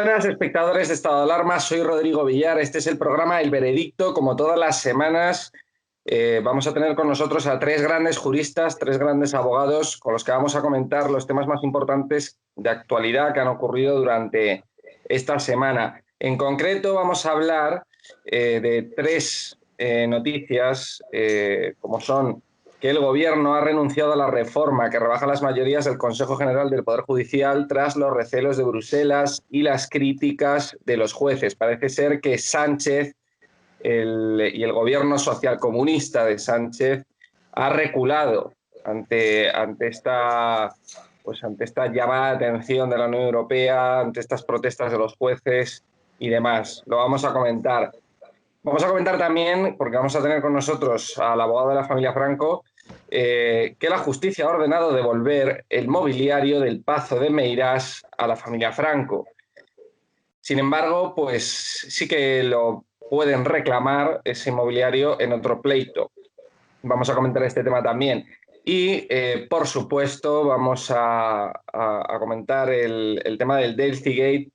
buenas, espectadores de Estado de Alarma. Soy Rodrigo Villar. Este es el programa El Veredicto. Como todas las semanas, vamos a tener con nosotros a tres grandes juristas, tres grandes abogados, con los que vamos a comentar los temas más importantes de actualidad que han ocurrido durante esta semana. En concreto, vamos a hablar de tres noticias, como son que el Gobierno ha renunciado a la reforma que rebaja las mayorías del Consejo General del Poder Judicial tras los recelos de Bruselas y las críticas de los jueces. Parece ser que Sánchez y el Gobierno socialcomunista de Sánchez ha reculado ante esta llamada de atención de la Unión Europea, ante estas protestas de los jueces y demás. Lo vamos a comentar. Vamos a comentar también, porque vamos a tener con nosotros al abogado de la familia Franco, que la justicia ha ordenado devolver el mobiliario del Pazo de Meirás a la familia Franco. Sin embargo, pues sí que lo pueden reclamar ese mobiliario en otro pleito. Vamos a comentar este tema también. Y, por supuesto, vamos a comentar el tema del Delphi Gate.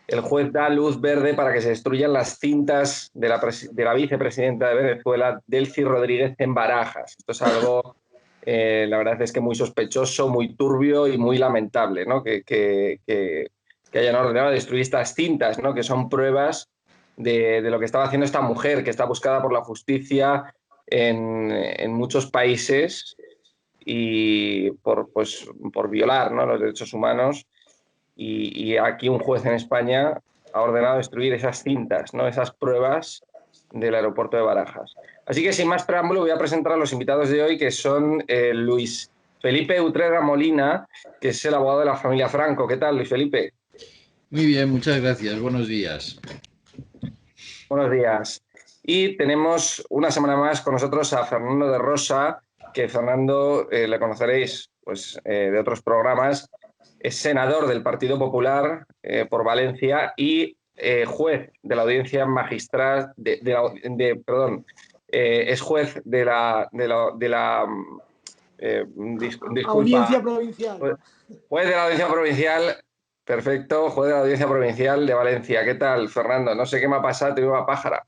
El juez da luz verde para que se destruyan las cintas de la vicepresidenta de Venezuela, Delcy Rodríguez, en Barajas. Esto es algo, la verdad es que muy sospechoso, muy turbio y muy lamentable, ¿no? Que hayan ordenado destruir estas cintas, ¿no? Que son pruebas de lo que estaba haciendo esta mujer, que está buscada por la justicia en muchos países y por violar, ¿no?, los derechos humanos. Y aquí un juez en España ha ordenado destruir esas cintas, ¿no?, esas pruebas del aeropuerto de Barajas. Así que sin más preámbulo voy a presentar a los invitados de hoy, que son Luis Felipe Utrera Molina, que es el abogado de la familia Franco. ¿Qué tal, Luis Felipe? Muy bien, muchas gracias. Buenos días. Buenos días. Y tenemos una semana más con nosotros a Fernando de Rosa, que Fernando le conoceréis pues, de otros programas. Es senador del Partido Popular por Valencia y juez de la audiencia magistral, es juez de la disculpa, audiencia provincial. Juez de la audiencia provincial, perfecto, juez de la audiencia provincial de Valencia. ¿Qué tal, Fernando? No sé qué me ha pasado, te veo a pájara.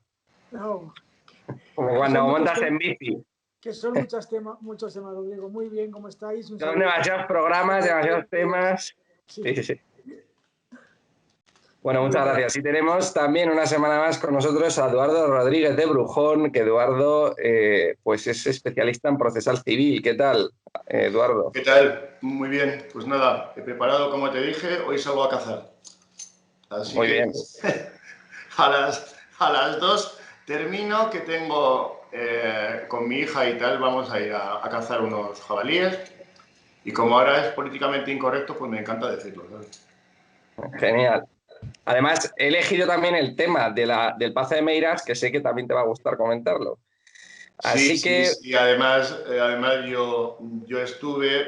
No. Como cuando montas en bici. Que son muchos temas, Rodrigo. Muy bien, ¿cómo estáis? Son demasiados programas, demasiados temas. Sí. Bueno, muchas gracias. Y tenemos también una semana más con nosotros a Eduardo Rodríguez de Brujón, que Eduardo pues es especialista en procesal civil. ¿Qué tal, Eduardo? ¿Qué tal? Muy bien. Pues nada, he preparado, como te dije, hoy salgo a cazar. Así Muy que bien. a las 2 termino, que tengo con mi hija y tal, vamos a ir a cazar unos jabalíes. Y como ahora es políticamente incorrecto, pues me encanta decirlo, ¿sabes? Genial. Además, he elegido también el tema del Pazo de Meirás, que sé que también te va a gustar comentarlo. Así que... Sí. Además yo estuve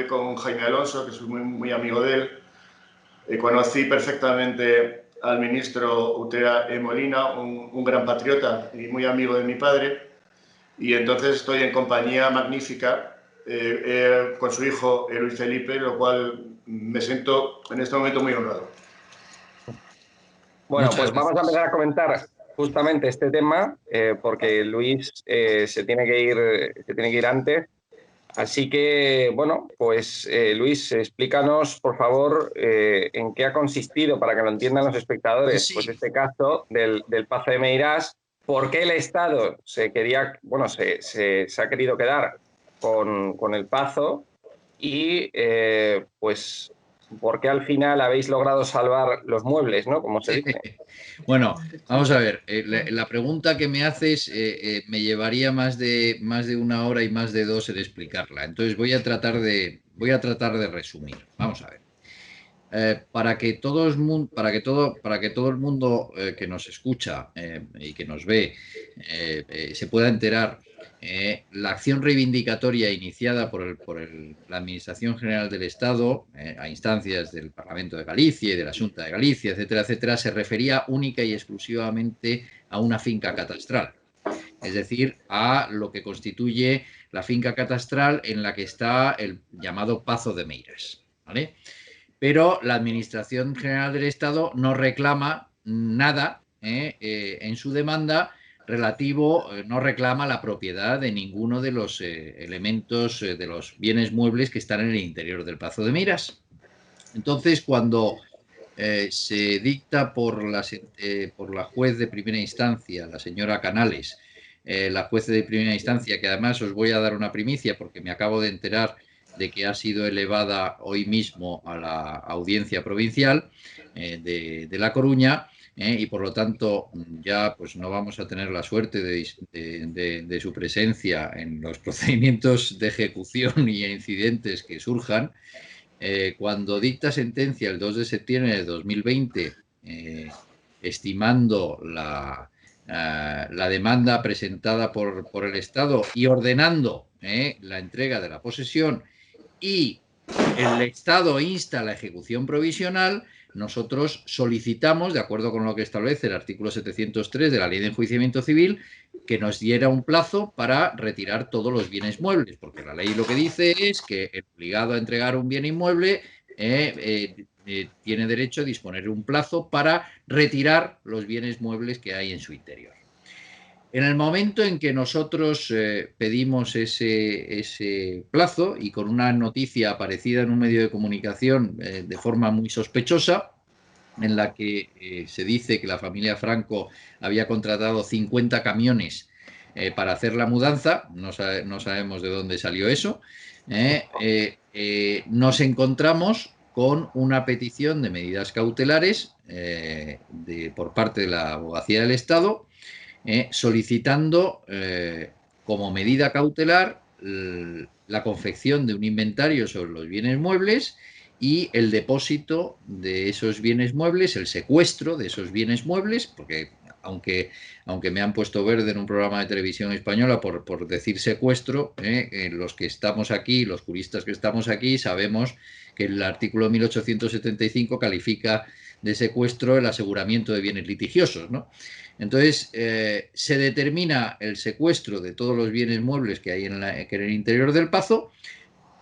con Jaime Alonso, que soy muy amigo de él. Conocí perfectamente al ministro Utrera Molina, un gran patriota y muy amigo de mi padre. Y entonces estoy en compañía magnífica con su hijo Luis Felipe, lo cual me siento en este momento muy honrado. Bueno, pues vamos a empezar a comentar justamente este tema, porque Luis se tiene que ir antes. Así que, bueno, pues Luis, explícanos, por favor, en qué ha consistido, para que lo entiendan los espectadores, pues este caso del Pazo de Meirás, por qué el Estado se ha querido quedar con el Pazo y, pues, por qué al final habéis logrado salvar los muebles, ¿no?, como se dice. Bueno, vamos a ver, la pregunta que me haces me llevaría más de 1 hora y más de 2 en explicarla. Entonces voy a tratar de resumir. Vamos a ver. Para que todo el mundo que nos escucha y que nos ve se pueda enterar, la acción reivindicatoria iniciada por la Administración General del Estado a instancias del Parlamento de Galicia y de la Xunta de Galicia, etcétera, etcétera, se refería única y exclusivamente a una finca catastral. Es decir, a lo que constituye la finca catastral en la que está el llamado Pazo de Meirás, ¿vale? pero la Administración General del Estado no reclama nada en su demanda relativo, no reclama la propiedad de ninguno de los elementos, de los bienes muebles que están en el interior del Pazo de Meirás. Entonces, cuando se dicta por la juez de primera instancia, la señora Canales, la juez de primera instancia, que además os voy a dar una primicia porque me acabo de enterar de que ha sido elevada hoy mismo a la audiencia provincial de La Coruña, y por lo tanto ya pues no vamos a tener la suerte de su presencia en los procedimientos de ejecución y incidentes que surjan. Cuando dicta sentencia el 2 de septiembre de 2020, estimando la demanda presentada por el Estado y ordenando la entrega de la posesión, y el Estado insta la ejecución provisional, nosotros solicitamos, de acuerdo con lo que establece el artículo 703 de la Ley de Enjuiciamiento Civil, que nos diera un plazo para retirar todos los bienes muebles, porque la ley lo que dice es que el obligado a entregar un bien inmueble tiene derecho a disponer de un plazo para retirar los bienes muebles que hay en su interior. En el momento en que nosotros pedimos ese plazo, y con una noticia aparecida en un medio de comunicación de forma muy sospechosa, en la que se dice que la familia Franco había contratado 50 camiones para hacer la mudanza, no sabemos de dónde salió eso, nos encontramos con una petición de medidas cautelares por parte de la Abogacía del Estado, solicitando como medida cautelar la confección de un inventario sobre los bienes muebles y el depósito de esos bienes muebles, el secuestro de esos bienes muebles, porque aunque me han puesto verde en un programa de televisión española por decir secuestro, los que estamos aquí, los juristas que estamos aquí, sabemos que el artículo 1875 califica de secuestro el aseguramiento de bienes litigiosos, ¿no? Entonces, se determina el secuestro de todos los bienes muebles que hay en el interior del Pazo,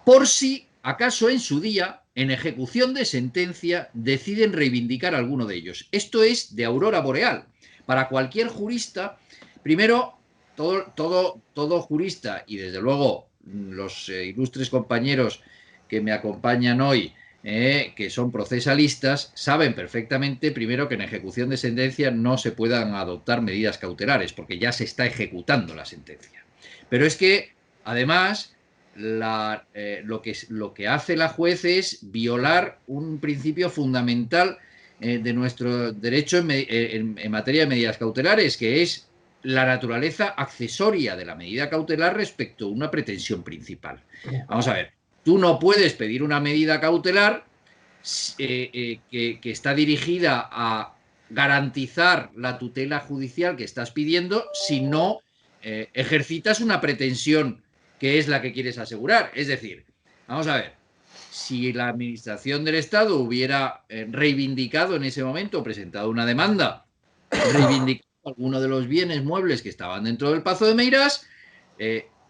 por si acaso en su día, en ejecución de sentencia, deciden reivindicar alguno de ellos. Esto es de aurora boreal. Para cualquier jurista, primero, todo jurista, y desde luego los ilustres compañeros que me acompañan hoy, que son procesalistas, saben perfectamente, primero, que en ejecución de sentencia no se puedan adoptar medidas cautelares, porque ya se está ejecutando la sentencia. Pero es que, además, lo que hace la juez es violar un principio fundamental de nuestro derecho en materia de medidas cautelares, que es la naturaleza accesoria de la medida cautelar respecto a una pretensión principal. Vamos a ver, tú no puedes pedir una medida cautelar que está dirigida a garantizar la tutela judicial que estás pidiendo si no ejercitas una pretensión que es la que quieres asegurar. Es decir, vamos a ver, si la Administración del Estado hubiera reivindicado en ese momento, presentado una demanda, reivindicando alguno de los bienes muebles que estaban dentro del Pazo de Meirás,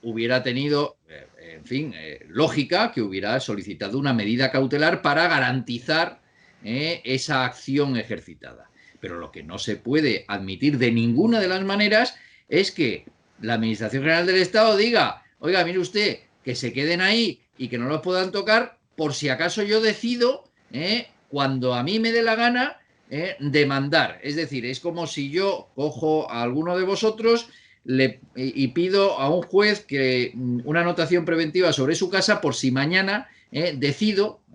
hubiera tenido, en fin, lógica que hubiera solicitado una medida cautelar para garantizar esa acción ejercitada. Pero lo que no se puede admitir de ninguna de las maneras es que la Administración General del Estado diga: oiga, mire usted, que se queden ahí y que no los puedan tocar por si acaso yo decido, cuando a mí me dé la gana, demandar. Es decir, es como si yo cojo a alguno de vosotros y pido a un juez que una anotación preventiva sobre su casa por si mañana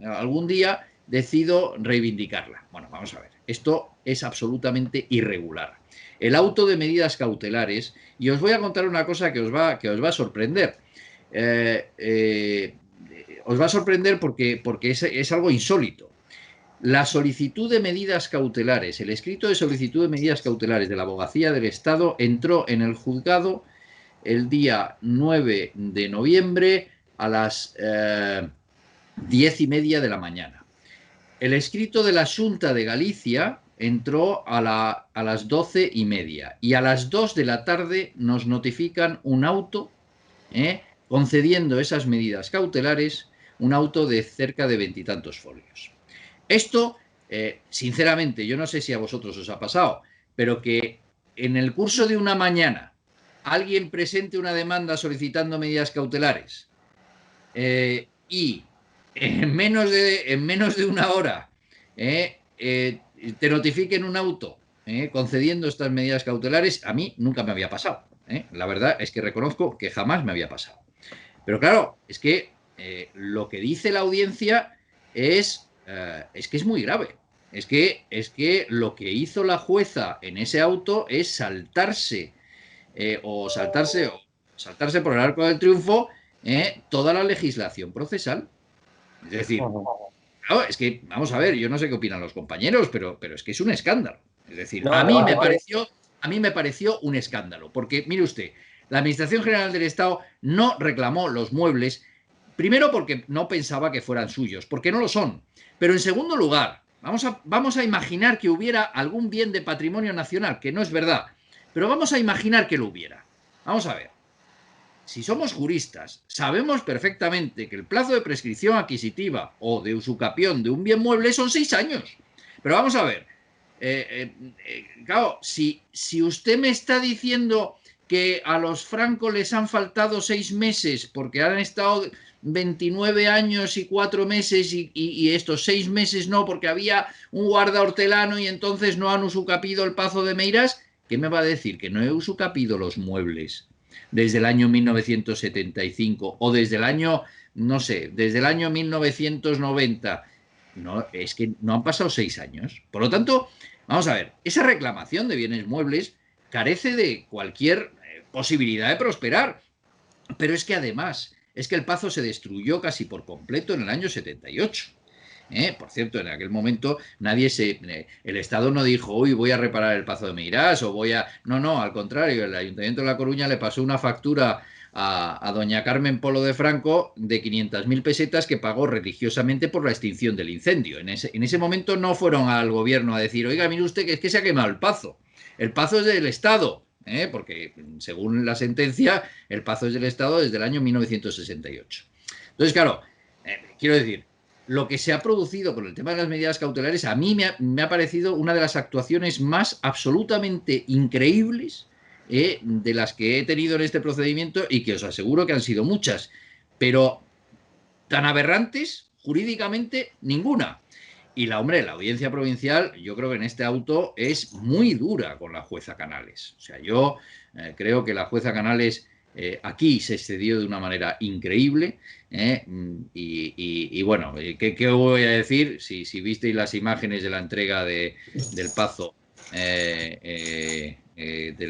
algún día decido reivindicarla. Bueno, vamos a ver, esto es absolutamente irregular. El auto de medidas cautelares, y os voy a contar una cosa que os va a sorprender. Os va a sorprender porque es algo insólito. La solicitud de medidas cautelares, el escrito de solicitud de medidas cautelares de la Abogacía del Estado entró en el juzgado el día 9 de noviembre a las 10:30 de la mañana. El escrito de la Xunta de Galicia entró a las 12:30 y a las 2 de la tarde nos notifican un auto concediendo esas medidas cautelares, un auto de cerca de 20 y tantos folios. Esto, sinceramente, yo no sé si a vosotros os ha pasado, pero que en el curso de una mañana alguien presente una demanda solicitando medidas cautelares y en menos de una hora te notifiquen un auto concediendo estas medidas cautelares, a mí nunca me había pasado. La verdad es que reconozco que jamás me había pasado. Pero claro, es que lo que dice la audiencia es que es muy grave. Es que lo que hizo la jueza en ese auto es saltarse por el arco del triunfo toda la legislación procesal. Es decir, claro, es que, vamos a ver, yo no sé qué opinan los compañeros, pero es que es un escándalo. Es decir, a mí me pareció un escándalo, porque, mire usted, la Administración General del Estado no reclamó los muebles, primero porque no pensaba que fueran suyos, porque no lo son. Pero en segundo lugar, vamos a imaginar que hubiera algún bien de patrimonio nacional, que no es verdad, pero vamos a imaginar que lo hubiera. Vamos a ver. Si somos juristas, sabemos perfectamente que el plazo de prescripción adquisitiva o de usucapión de un bien mueble son 6 años. Pero vamos a ver. Claro, si usted me está diciendo que a los Franco les han faltado 6 meses porque han estado 29 años y 4 meses y estos 6 meses no porque había un guarda hortelano y entonces no han usucapido el Pazo de Meirás, ¿qué me va a decir? ¿Que no he usucapido los muebles desde el año 1975 o desde el año, no sé, desde el año 1990? No, es que no han pasado 6 años. Por lo tanto, vamos a ver, esa reclamación de bienes muebles carece de cualquier posibilidad de prosperar. Pero es que además, es que el Pazo se destruyó casi por completo en el año 78. Por cierto, en aquel momento el Estado no dijo, uy, voy a reparar el Pazo de Meirás o voy a... No, al contrario, el Ayuntamiento de La Coruña le pasó una factura a doña Carmen Polo de Franco de 500.000 pesetas que pagó religiosamente por la extinción del incendio. En ese momento no fueron al gobierno a decir, oiga, mire usted que es que se ha quemado el Pazo. El Pazo es del Estado, porque según la sentencia, el Pazo es del Estado desde el año 1968. Entonces, claro, quiero decir, lo que se ha producido con el tema de las medidas cautelares a mí me ha parecido una de las actuaciones más absolutamente increíbles de las que he tenido en este procedimiento y que os aseguro que han sido muchas, pero tan aberrantes jurídicamente ninguna. Y la audiencia provincial, yo creo que en este auto es muy dura con la jueza Canales. O sea, yo creo que la jueza Canales aquí se excedió de una manera increíble. Y bueno, ¿qué voy a decir? Si visteis las imágenes de la entrega del Pazo, del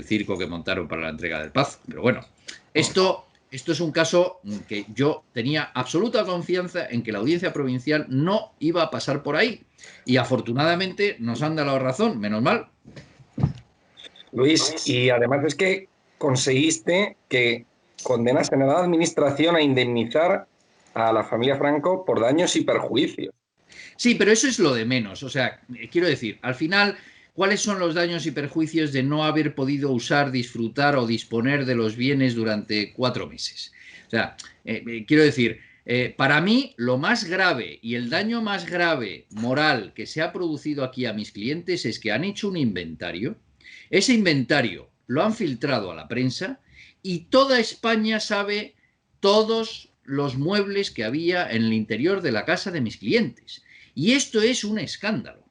circo que montaron para la entrega del Pazo. Pero bueno, esto es un caso que yo tenía absoluta confianza en que la audiencia provincial no iba a pasar por ahí. Y afortunadamente nos han dado la razón, menos mal. Luis, y además es que conseguiste que condenasen a la administración a indemnizar a la familia Franco por daños y perjuicios. Sí, pero eso es lo de menos. O sea, quiero decir, al final, ¿cuáles son los daños y perjuicios de no haber podido usar, disfrutar o disponer de los bienes durante 4 meses? O sea, quiero decir, para mí lo más grave y el daño más grave moral que se ha producido aquí a mis clientes es que han hecho un inventario. Ese inventario lo han filtrado a la prensa y toda España sabe todos los muebles que había en el interior de la casa de mis clientes. Y esto es un escándalo.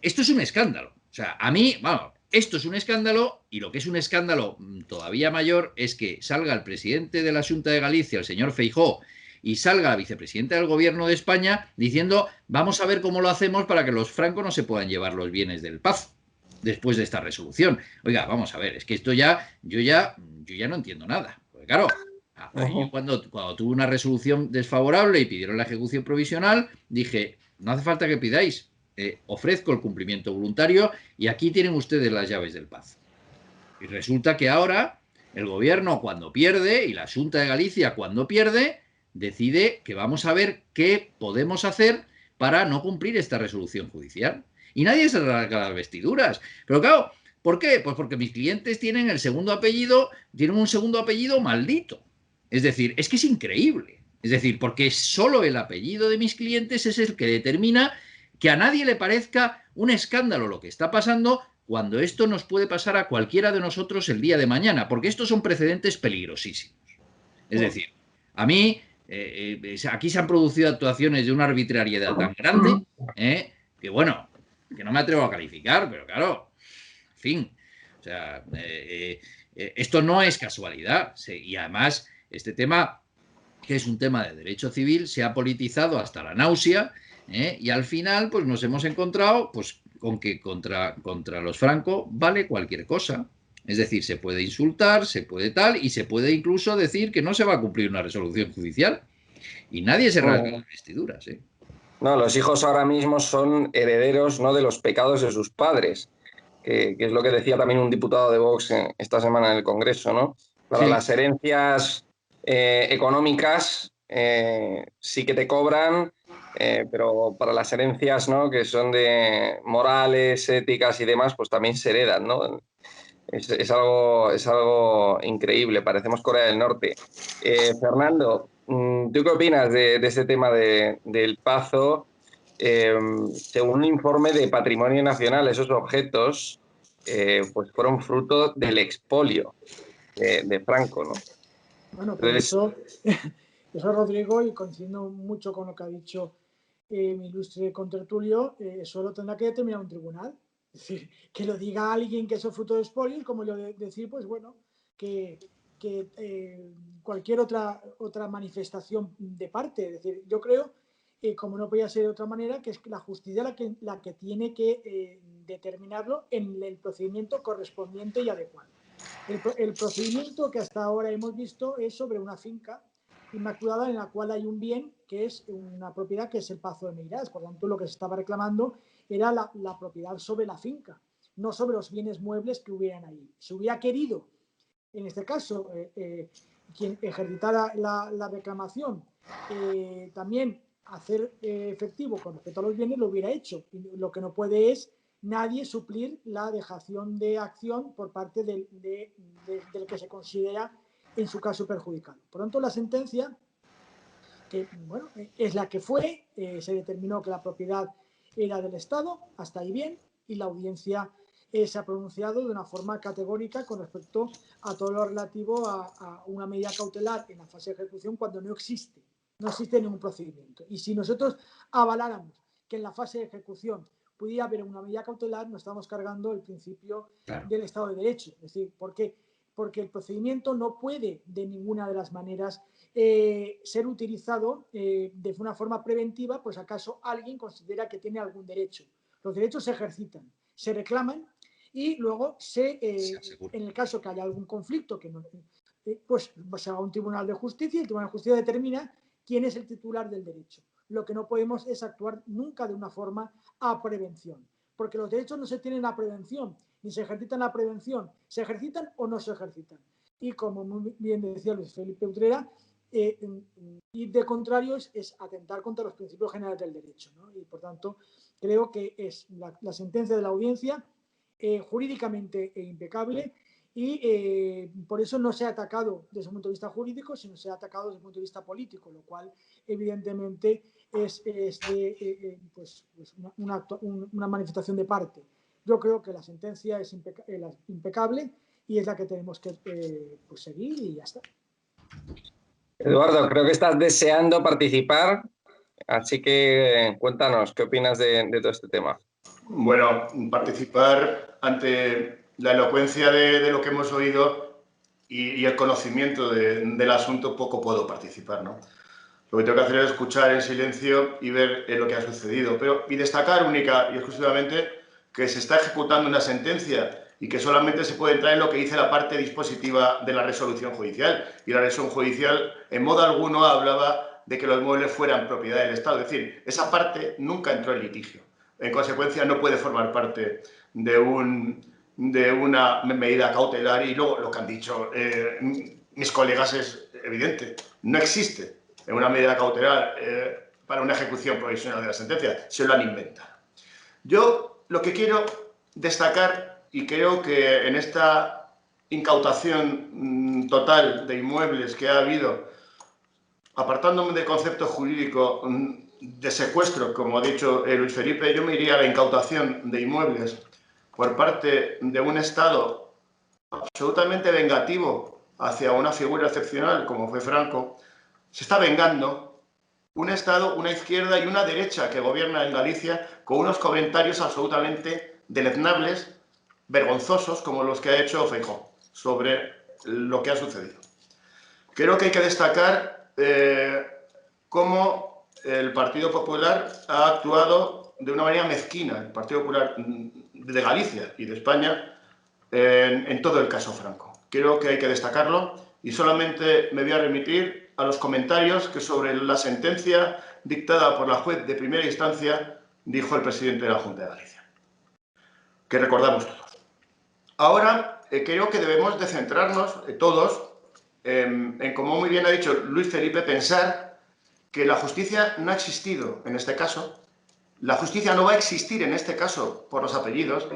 Esto es un escándalo. O sea, a mí, vamos, esto es un escándalo y lo que es un escándalo todavía mayor es que salga el presidente de la Xunta de Galicia, el señor Feijóo, y salga la vicepresidenta del Gobierno de España diciendo vamos a ver cómo lo hacemos para que los Franco no se puedan llevar los bienes del Pazo después de esta resolución. Oiga, vamos a ver, es que esto yo ya no entiendo nada. Porque claro, cuando tuve una resolución desfavorable y pidieron la ejecución provisional, dije, no hace falta que pidáis, ofrezco el cumplimiento voluntario y aquí tienen ustedes las llaves del Pazo. Y resulta que ahora el Gobierno cuando pierde y la Xunta de Galicia cuando pierde, decide que vamos a ver qué podemos hacer para no cumplir esta resolución judicial. Y nadie se rasga las vestiduras. Pero claro, ¿por qué? Pues porque mis clientes tienen un segundo apellido maldito. Es decir, es que es increíble. Es decir, porque solo el apellido de mis clientes es el que determina que a nadie le parezca un escándalo lo que está pasando, cuando esto nos puede pasar a cualquiera de nosotros el día de mañana, porque estos son precedentes peligrosísimos. Es decir, a mí, aquí se han producido actuaciones de una arbitrariedad tan grande, que bueno, que no me atrevo a calificar, pero claro, en fin, o sea, esto no es casualidad, y además este tema, que es un tema de derecho civil, se ha politizado hasta la náusea, y al final pues nos hemos encontrado pues con que contra los Franco vale cualquier cosa. Es decir, se puede insultar, se puede tal, y se puede incluso decir que no se va a cumplir una resolución judicial. Y nadie se rasga las vestiduras, ¿eh? No, los hijos ahora mismo son herederos, ¿no?, de los pecados de sus padres, que es lo que decía también un diputado de Vox esta semana en el Congreso, ¿no? Para Sí. las herencias económicas sí que te cobran, pero para las herencias, ¿no?, que son de morales, éticas y demás, pues también se heredan, ¿no? Es algo increíble, parecemos Corea del Norte. Fernando, ¿tú qué opinas de ese tema del Pazo? Según un informe de Patrimonio Nacional, esos objetos pues fueron fruto del expolio de Franco, ¿no? Bueno, pero eso, Rodrigo, y coincidiendo mucho con lo que ha dicho mi ilustre contertulio, eso lo tendrá que determinar un tribunal. Es decir, que lo diga alguien que eso es fruto de expolio, como lo de decir, pues bueno, que cualquier otra manifestación de parte. Es decir, yo creo, como no podía ser de otra manera, que es la justicia la que tiene que determinarlo en el procedimiento correspondiente y adecuado. El procedimiento que hasta ahora hemos visto es sobre una finca inmaculada en la cual hay un bien que es una propiedad que es el Pazo de Meirás. Por lo tanto, lo que se estaba reclamando era la propiedad sobre la finca, no sobre los bienes muebles que hubieran ahí. Se hubiera querido, en este caso, quien ejercitara la reclamación, también hacer efectivo con respecto a los bienes, lo hubiera hecho. Y lo que no puede es nadie suplir la dejación de acción por parte del que se considera en su caso perjudicado. Por lo tanto, la sentencia, que bueno, es la que fue, se determinó que la propiedad era del Estado, hasta ahí bien, y la audiencia se ha pronunciado de una forma categórica con respecto a todo lo relativo a una medida cautelar en la fase de ejecución cuando no existe ningún procedimiento. Y si nosotros avaláramos que en la fase de ejecución pudiera haber una medida cautelar, nos estamos cargando el principio del Estado de Derecho. Es decir, porque el procedimiento no puede de ninguna de las maneras ser utilizado de una forma preventiva, pues acaso alguien considera que tiene algún derecho. Los derechos se ejercitan, se reclaman y luego en el caso que haya algún conflicto, pues se va a un tribunal de justicia y el tribunal de justicia determina quién es el titular del derecho. Lo que no podemos es actuar nunca de una forma a prevención, porque los derechos no se tienen a prevención, ni se ejercitan a prevención, se ejercitan o no se ejercitan. Y como muy bien decía Luis Felipe Utrera, ir de contrario es atentar contra los principios generales del derecho, ¿no? Y por tanto, creo que es la sentencia de la audiencia jurídicamente impecable y por eso no se ha atacado desde un punto de vista jurídico, sino se ha atacado desde un punto de vista político, lo cual evidentemente es pues una manifestación de parte. Yo creo que la sentencia es impecable y es la que tenemos que pues seguir y ya está. Eduardo, creo que estás deseando participar, así que cuéntanos, ¿qué opinas de todo este tema? Bueno, participar ante la elocuencia de lo que hemos oído y el conocimiento del asunto, poco puedo participar, ¿no? Lo que tengo que hacer es escuchar en silencio y ver lo que ha sucedido. Y destacar única y exclusivamente que se está ejecutando una sentencia y que solamente se puede entrar en lo que dice la parte dispositiva de la resolución judicial. Y la resolución judicial, en modo alguno, hablaba de que los muebles fueran propiedad del Estado. Es decir, esa parte nunca entró en litigio. En consecuencia, no puede formar parte de una medida cautelar. Y luego, lo que han dicho mis colegas es evidente. No existe una medida cautelar para una ejecución provisional de la sentencia. Se lo han inventado. Yo lo que quiero destacar, y creo que en esta incautación total de inmuebles que ha habido, apartándome del concepto jurídico, de secuestro, como ha dicho Luis Felipe, yo me iría a la incautación de inmuebles por parte de un Estado absolutamente vengativo hacia una figura excepcional como fue Franco. Se está vengando un Estado, una izquierda y una derecha que gobierna en Galicia con unos comentarios absolutamente deleznables, vergonzosos, como los que ha hecho Feijóo sobre lo que ha sucedido. Creo que hay que destacar cómo el Partido Popular ha actuado de una manera mezquina, el Partido Popular de Galicia y de España, en todo el caso Franco. Creo que hay que destacarlo y solamente me voy a remitir a los comentarios que sobre la sentencia dictada por la juez de primera instancia dijo el presidente de la Junta de Galicia, que recordamos todos. Ahora creo que debemos de centrarnos todos en, como muy bien ha dicho Luis Felipe, pensar que la justicia no ha existido en este caso, la justicia no va a existir en este caso por los apellidos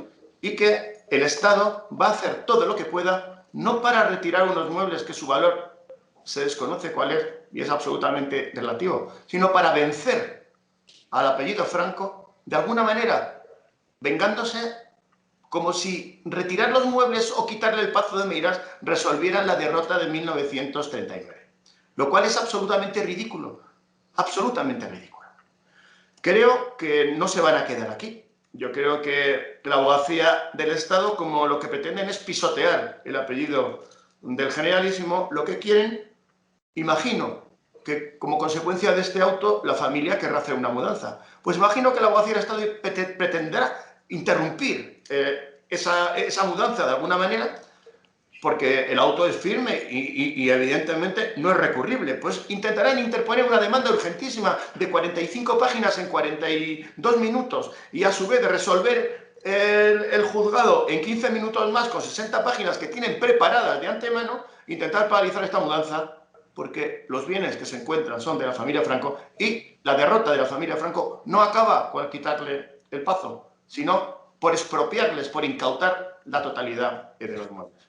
y que el Estado va a hacer todo lo que pueda, no para retirar unos muebles que su valor se desconoce cuál es y es absolutamente relativo, sino para vencer al apellido Franco de alguna manera, vengándose como si retirar los muebles o quitarle el Pazo de Meirás resolvieran la derrota de 1939. Lo cual es absolutamente ridículo. Absolutamente ridículo. Creo que no se van a quedar aquí. Yo creo que la abogacía del Estado, como lo que pretenden es pisotear el apellido del Generalísimo, lo que quieren, imagino que como consecuencia de este auto la familia querrá hacer una mudanza. Pues imagino que la abogacía del Estado pretenderá interrumpir esa mudanza de alguna manera, porque el auto es firme y evidentemente no es recurrible. Pues intentarán interponer una demanda urgentísima de 45 páginas en 42 minutos y a su vez de resolver el juzgado en 15 minutos más con 60 páginas que tienen preparadas de antemano, intentar paralizar esta mudanza porque los bienes que se encuentran son de la familia Franco y la derrota de la familia Franco no acaba con quitarle el Pazo, sino por expropiarles, por incautar la totalidad de los muebles.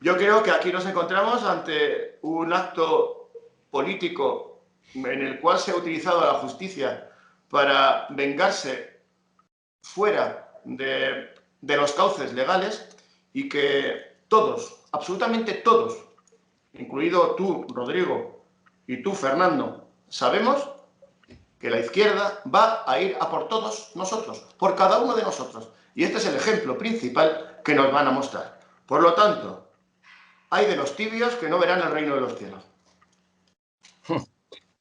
Yo creo que aquí nos encontramos ante un acto político en el cual se ha utilizado a la justicia para vengarse fuera de los cauces legales y que todos, absolutamente todos, incluido tú, Rodrigo, y tú, Fernando, sabemos que la izquierda va a ir a por todos nosotros, por cada uno de nosotros. Y este es el ejemplo principal que nos van a mostrar. Por lo tanto, hay de los tibios que no verán el reino de los cielos.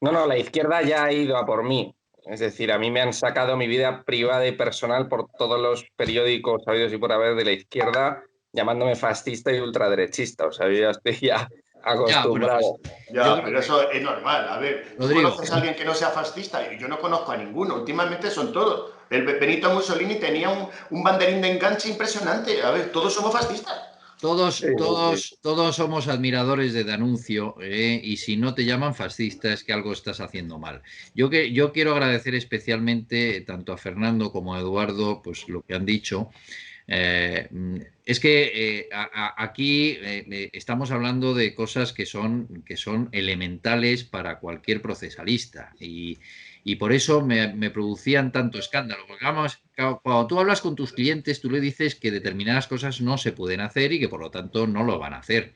No, la izquierda ya ha ido a por mí. Es decir, a mí me han sacado mi vida privada y personal por todos los periódicos sabidos y por haber de la izquierda, llamándome fascista y ultraderechista. O sea, yo ya estoy acostumbrado. Pero eso es normal. A ver, ¿tú conoces a alguien que no sea fascista? Yo no conozco a ninguno. Últimamente son todos. El Benito Mussolini tenía un banderín de enganche impresionante. A ver, todos somos fascistas. Todos somos admiradores de D'Annunzio y si no te llaman fascista es que algo estás haciendo mal. Yo quiero agradecer especialmente tanto a Fernando como a Eduardo pues lo que han dicho. Es que aquí estamos hablando de cosas que son elementales para cualquier procesalista y por eso me producían tanto escándalo. Porque vamos, cuando tú hablas con tus clientes, tú le dices que determinadas cosas no se pueden hacer y que por lo tanto no lo van a hacer.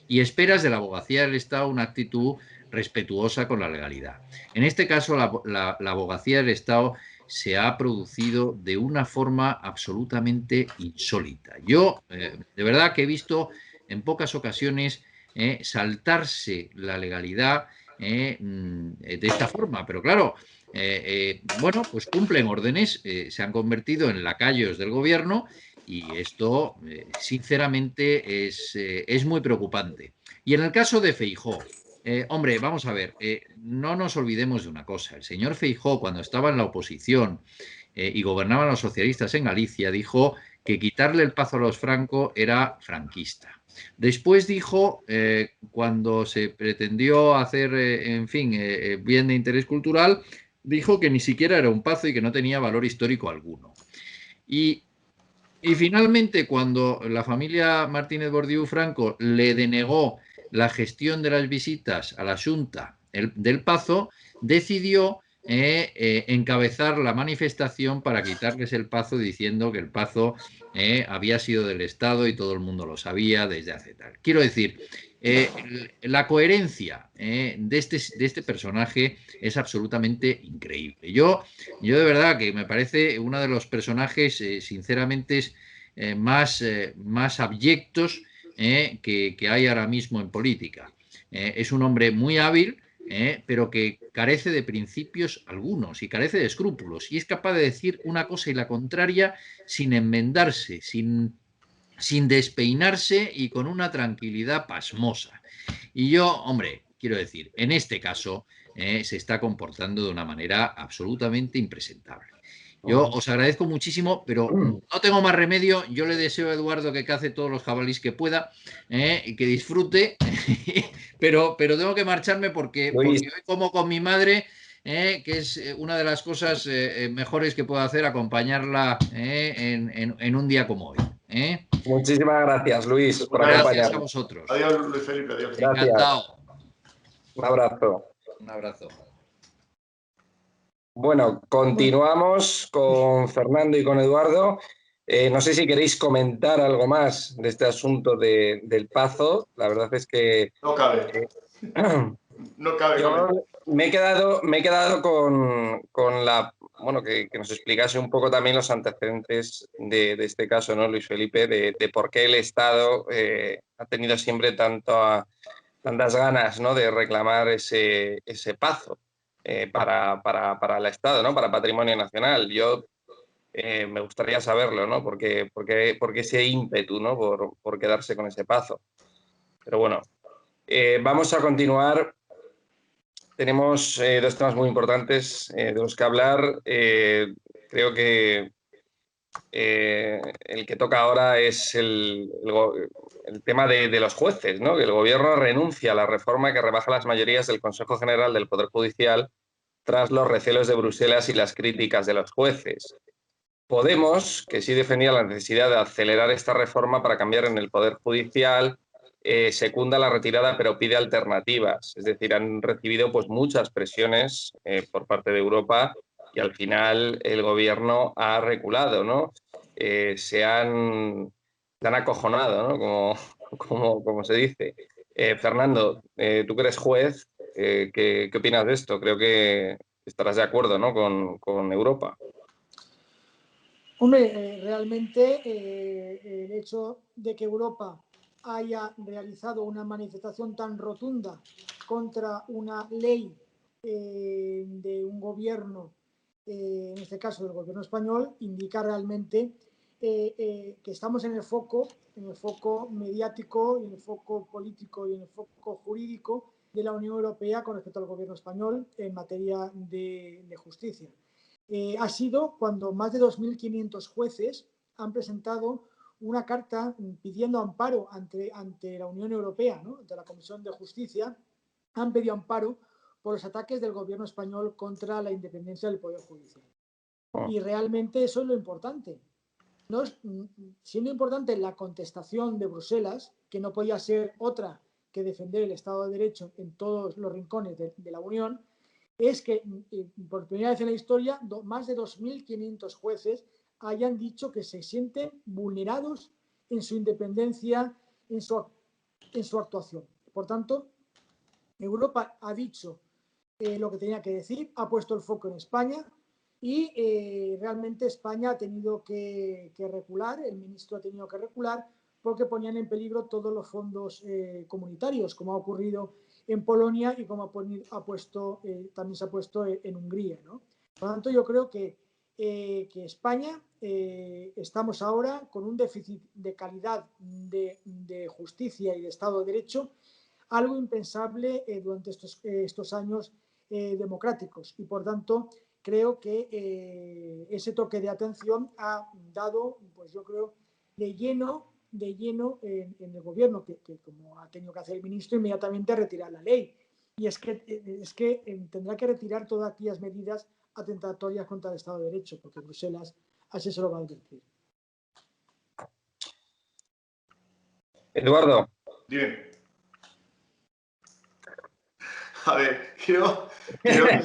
Y esperas de la abogacía del Estado una actitud respetuosa con la legalidad. En este caso, la abogacía del Estado se ha producido de una forma absolutamente insólita. Yo, de verdad que he visto en pocas ocasiones saltarse la legalidad de esta forma, pero claro, bueno, pues cumplen órdenes, se han convertido en lacayos del gobierno y esto, sinceramente, es muy preocupante. Y en el caso de Feijóo, hombre, vamos a ver, no nos olvidemos de una cosa. El señor Feijóo, cuando estaba en la oposición y gobernaban los socialistas en Galicia, dijo que quitarle el Pazo a los Franco era franquista. Después dijo, cuando se pretendió hacer, en fin, bien de interés cultural, dijo que ni siquiera era un Pazo y que no tenía valor histórico alguno. Y finalmente, cuando la familia Martínez Bordiú Franco le denegó la gestión de las visitas a la Xunta del Pazo, decidió encabezar la manifestación para quitarles el Pazo, diciendo que el Pazo había sido del Estado y todo el mundo lo sabía desde hace tal. Quiero decir, la coherencia de este personaje es absolutamente increíble. Yo de verdad que me parece uno de los personajes, sinceramente, más abyectos que hay ahora mismo en política. Es un hombre muy hábil, pero que carece de principios algunos y carece de escrúpulos. Y es capaz de decir una cosa y la contraria sin enmendarse, sin despeinarse y con una tranquilidad pasmosa. Y yo, hombre, quiero decir, en este caso se está comportando de una manera absolutamente impresentable. Yo os agradezco muchísimo, pero no tengo más remedio. Yo le deseo a Eduardo que cace todos los jabalíes que pueda y que disfrute, pero tengo que marcharme porque hoy como con mi madre, que es una de las cosas mejores que puedo hacer, acompañarla en un día como hoy. Muchísimas gracias, Luis, por Gracias a acompañarnos. vosotros. Adiós, Luis Felipe. Adiós. Encantado. Un abrazo. Un abrazo. Bueno, continuamos con Fernando y con Eduardo. No sé si queréis comentar algo más de este asunto del Pazo. La verdad es que No cabe. No cabe. yo me he quedado con la, bueno, que nos explicase un poco también los antecedentes de este caso, ¿no, Luis Felipe? De por qué el Estado ha tenido siempre tantas ganas, ¿no?, de reclamar ese Pazo para el Estado, ¿no?, para Patrimonio Nacional. Yo me gustaría saberlo, ¿no? ¿Por qué ese ímpetu, ¿no?, por quedarse con ese Pazo? Pero bueno, vamos a continuar. Tenemos dos temas muy importantes de los que hablar. Creo que el que toca ahora es el tema de los jueces, ¿no? Que el Gobierno renuncia a la reforma que rebaja las mayorías del Consejo General del Poder Judicial tras los recelos de Bruselas y las críticas de los jueces. Podemos, que sí defendía la necesidad de acelerar esta reforma para cambiar en el Poder Judicial, secunda la retirada, pero pide alternativas. Es decir, han recibido pues muchas presiones por parte de Europa y al final el Gobierno ha reculado, ¿no? Se han acojonado, ¿no? Como se dice. Fernando, tú que eres juez, ¿qué opinas de esto? Creo que estarás de acuerdo, ¿no?, con Europa. Hombre, realmente el hecho de que Europa haya realizado una manifestación tan rotunda contra una ley de un gobierno, en este caso del gobierno español, indica realmente que estamos en el foco mediático, en el foco político y en el foco jurídico de la Unión Europea con respecto al gobierno español en materia de justicia. Ha sido cuando más de 2.500 jueces han presentado una carta pidiendo amparo ante la Unión Europea, ¿no?, ante la Comisión de Justicia, han pedido amparo por los ataques del gobierno español contra la independencia del Poder Judicial. Y realmente eso es lo importante. No es, siendo importante la contestación de Bruselas, que no podía ser otra que defender el Estado de Derecho en todos los rincones de la Unión, es que por primera vez en la historia más de 2.500 jueces hayan dicho que se sienten vulnerados en su independencia, en su actuación. Por tanto, Europa ha dicho lo que tenía que decir, ha puesto el foco en España y realmente España ha tenido que recular, el ministro ha tenido que recular porque ponían en peligro todos los fondos comunitarios, como ha ocurrido en Polonia y como también se ha puesto en Hungría, ¿no? Por lo tanto, yo creo que España estamos ahora con un déficit de calidad de justicia y de Estado de Derecho, algo impensable durante estos años democráticos. Y por tanto, creo que ese toque de atención ha dado, pues yo creo, de lleno en el gobierno, que como ha tenido que hacer el ministro, inmediatamente retirar la ley. Y es que tendrá que retirar todas aquellas medidas atentatorias contra el Estado de Derecho, porque Bruselas así se lo va a advertir. Eduardo. Dime. A ver, creo que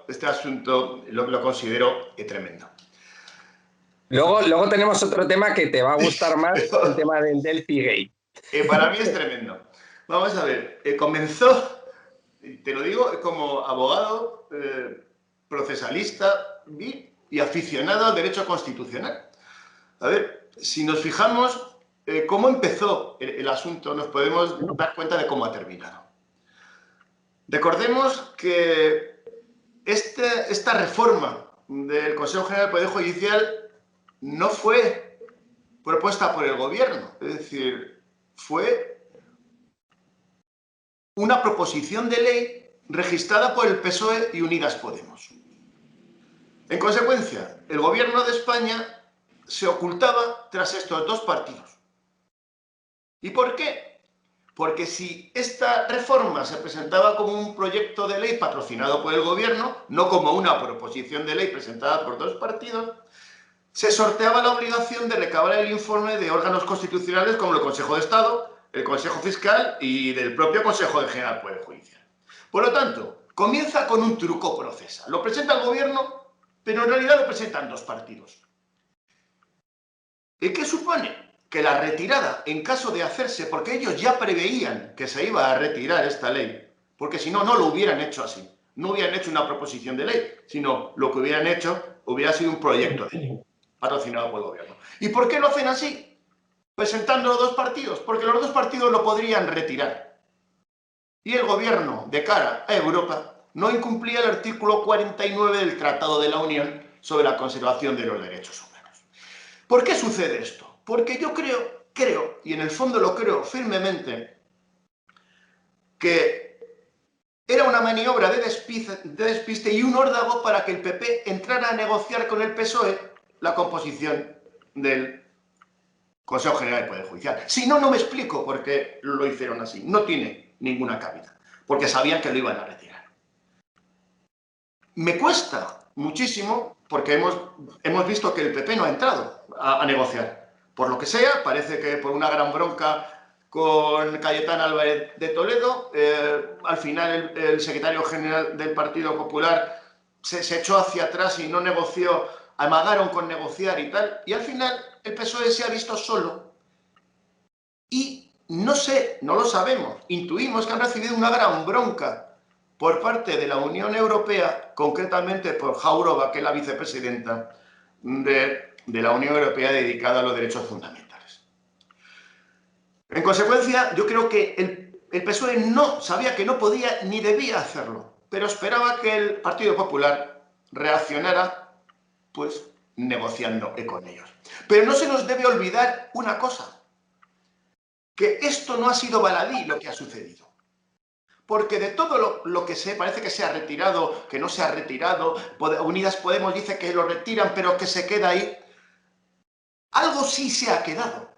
este asunto lo considero tremendo. Luego tenemos otro tema que te va a gustar más, el tema del Delphi Gate. Para mí es tremendo. Vamos a ver, comenzó, te lo digo, como abogado, procesalista y aficionado al derecho constitucional. A ver, si nos fijamos cómo empezó el asunto, nos podemos dar cuenta de cómo ha terminado. Recordemos que esta reforma del Consejo General del Poder Judicial no fue propuesta por el Gobierno, es decir, fue una proposición de ley registrada por el PSOE y Unidas Podemos. En consecuencia, el Gobierno de España se ocultaba tras estos dos partidos. ¿Y por qué? Porque si esta reforma se presentaba como un proyecto de ley patrocinado por el Gobierno, no como una proposición de ley presentada por dos partidos, se sorteaba la obligación de recabar el informe de órganos constitucionales como el Consejo de Estado, el Consejo Fiscal y del propio Consejo General del Poder Judicial. Por lo tanto, comienza con un truco procesal. Lo presenta el Gobierno, pero en realidad lo presentan dos partidos. ¿Y qué supone? Que la retirada, en caso de hacerse, porque ellos ya preveían que se iba a retirar esta ley, porque si no, no lo hubieran hecho así. No hubieran hecho una proposición de ley, sino lo que hubieran hecho hubiera sido un proyecto de ley patrocinado por el Gobierno. ¿Y por qué lo hacen así? Presentando los dos partidos, porque los dos partidos lo podrían retirar. Y el Gobierno, de cara a Europa, no incumplía el artículo 49 del Tratado de la Unión sobre la conservación de los derechos humanos. ¿Por qué sucede esto? Porque yo creo, y en el fondo lo creo firmemente, que era una maniobra de despiste y un órdago para que el PP entrara a negociar con el PSOE la composición del Consejo General del Poder Judicial. Si no, no me explico por qué lo hicieron así. No tiene ninguna cabida, porque sabían que lo iban a retirar. Me cuesta muchísimo, porque hemos visto que el PP no ha entrado a negociar. Por lo que sea, parece que por una gran bronca con Cayetana Álvarez de Toledo, al final el secretario general del Partido Popular se echó hacia atrás y no negoció, amagaron con negociar y tal, y al final el PSOE se ha visto solo. Y no sé, no lo sabemos, intuimos que han recibido una gran bronca por parte de la Unión Europea, concretamente por Jourová, que es la vicepresidenta de la Unión Europea dedicada a los derechos fundamentales. En consecuencia, yo creo que el PSOE no sabía que no podía ni debía hacerlo, pero esperaba que el Partido Popular reaccionara, pues, negociando con ellos. Pero no se nos debe olvidar una cosa, que esto no ha sido baladí lo que ha sucedido. Porque de todo lo que parece que se ha retirado, que no se ha retirado, Unidas Podemos dice que lo retiran, pero que se queda ahí, algo sí se ha quedado.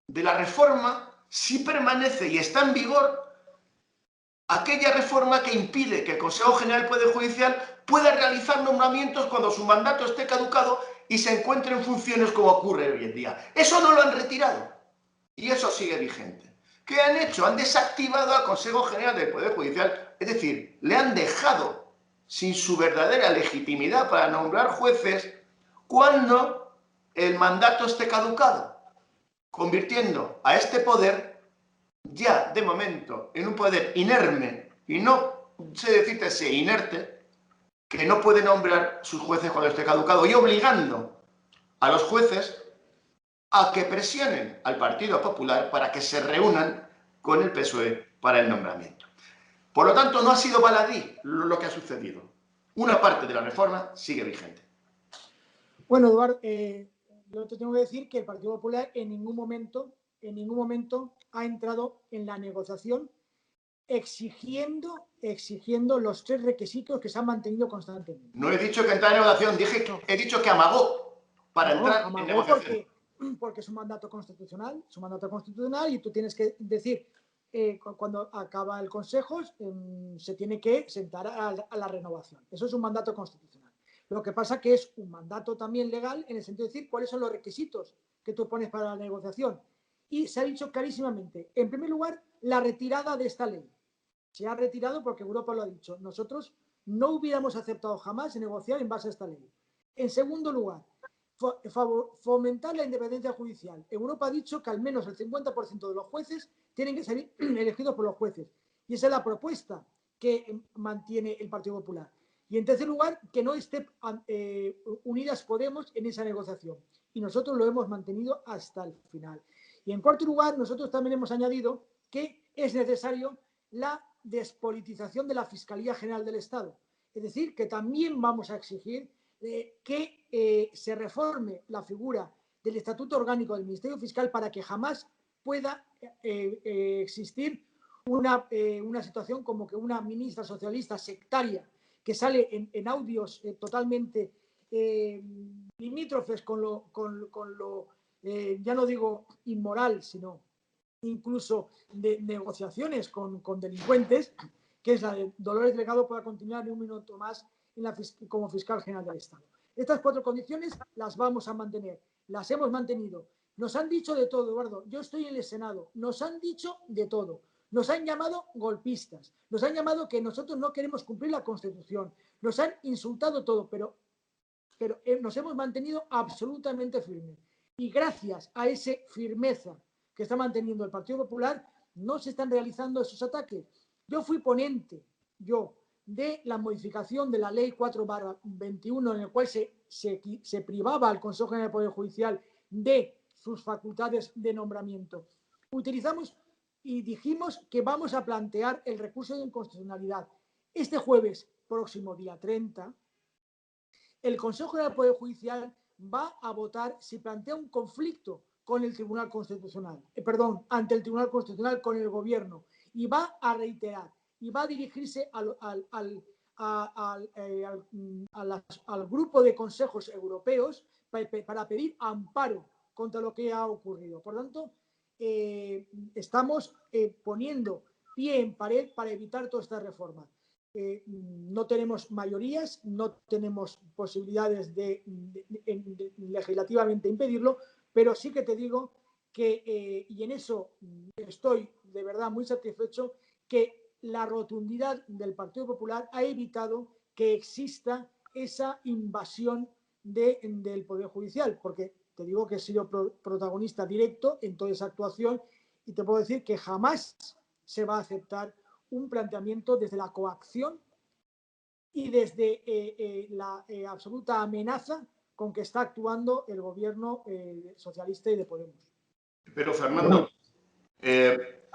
De la reforma sí permanece y está en vigor aquella reforma que impide que el Consejo General del Poder Judicial pueda realizar nombramientos cuando su mandato esté caducado y se encuentre en funciones como ocurre hoy en día. Eso no lo han retirado y eso sigue vigente. ¿Qué han hecho? Han desactivado al Consejo General del Poder Judicial, es decir, le han dejado sin su verdadera legitimidad para nombrar jueces cuando el mandato esté caducado, convirtiendo a este poder ya de momento en un poder inerme, y no sé decirte si inerte, que no puede nombrar sus jueces cuando esté caducado, y obligando a los jueces a que presionen al Partido Popular para que se reúnan con el PSOE para el nombramiento. Por lo tanto, no ha sido baladí lo que ha sucedido. Una parte de la reforma sigue vigente. Bueno, Eduardo, yo te tengo que decir que el Partido Popular en ningún momento ha entrado en la negociación exigiendo los tres requisitos que se han mantenido constantemente. No he dicho que entrara en negociación, he dicho que amagó para entrar en negociación. Porque es un mandato constitucional, y tú tienes que decir, cuando acaba el Consejo, se tiene que sentar a la renovación. Eso es un mandato constitucional. Lo que pasa que es un mandato también legal en el sentido de decir cuáles son los requisitos que tú pones para la negociación. Y se ha dicho clarísimamente, en primer lugar, la retirada de esta ley. Se ha retirado porque Europa lo ha dicho. Nosotros no hubiéramos aceptado jamás negociar en base a esta ley. En segundo lugar, fomentar la independencia judicial. Europa ha dicho que al menos el 50% de los jueces tienen que ser elegidos por los jueces. Y esa es la propuesta que mantiene el Partido Popular. Y en tercer lugar, que no esté Unidas Podemos en esa negociación. Y nosotros lo hemos mantenido hasta el final. Y en cuarto lugar, nosotros también hemos añadido que es necesario la despolitización de la Fiscalía General del Estado. Es decir, que también vamos a exigir que se reforme la figura del Estatuto Orgánico del Ministerio Fiscal para que jamás pueda existir una situación como que una ministra socialista sectaria que sale en audios totalmente limítrofes con lo ya no digo inmoral, sino incluso de negociaciones con delincuentes, que es la de Dolores Delgado, pueda continuar un minuto más como fiscal general del Estado. Estas 4 condiciones las vamos a mantener, las hemos mantenido. Nos han dicho de todo, Eduardo. Yo estoy en el Senado. Nos han dicho de todo. Nos han llamado golpistas. Nos han llamado que nosotros no queremos cumplir la Constitución. Nos han insultado todo, pero nos hemos mantenido absolutamente firmes. Y gracias a esa firmeza que está manteniendo el Partido Popular, no se están realizando esos ataques. Yo fui ponente, de la modificación de la Ley 4/21, en el cual se privaba al Consejo General del Poder Judicial de sus facultades de nombramiento. Utilizamos y dijimos que vamos a plantear el recurso de inconstitucionalidad. Este jueves próximo, día 30, el Consejo General del Poder Judicial va a votar si plantea un conflicto con el Tribunal Constitucional, ante el Tribunal Constitucional con el Gobierno, y va a reiterar y va a dirigirse al grupo de consejos europeos para pedir amparo contra lo que ha ocurrido. Por tanto, estamos poniendo pie en pared para evitar todas estas reformas. No tenemos mayorías, no tenemos posibilidades de legislativamente impedirlo, pero sí que te digo que, y en eso estoy de verdad muy satisfecho, que la rotundidad del Partido Popular ha evitado que exista esa invasión del Poder Judicial, porque te digo que he sido protagonista directo en toda esa actuación y te puedo decir que jamás se va a aceptar un planteamiento desde la coacción y desde la absoluta amenaza con que está actuando el gobierno socialista y de Podemos. Pero, Fernando,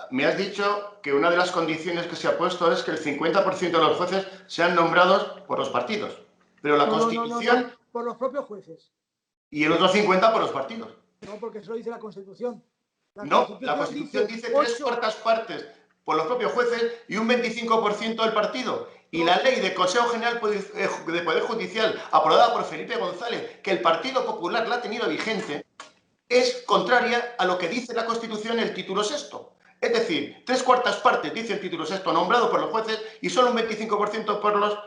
me has dicho que una de las condiciones que se ha puesto es que el 50% de los jueces sean nombrados por los partidos. Pero la Constitución... No, por los propios jueces. Y el otro 50% por los partidos. No, porque eso lo dice la Constitución. La Constitución dice 3/4 partes por los propios jueces y un 25% del partido. Y la ley de Consejo General de Poder Judicial, aprobada por Felipe González, que el Partido Popular la ha tenido vigente, es contraria a lo que dice la Constitución en el título 6º. Es decir, 3/4 partes dice el título 6º nombrado por los jueces y solo un 25% por los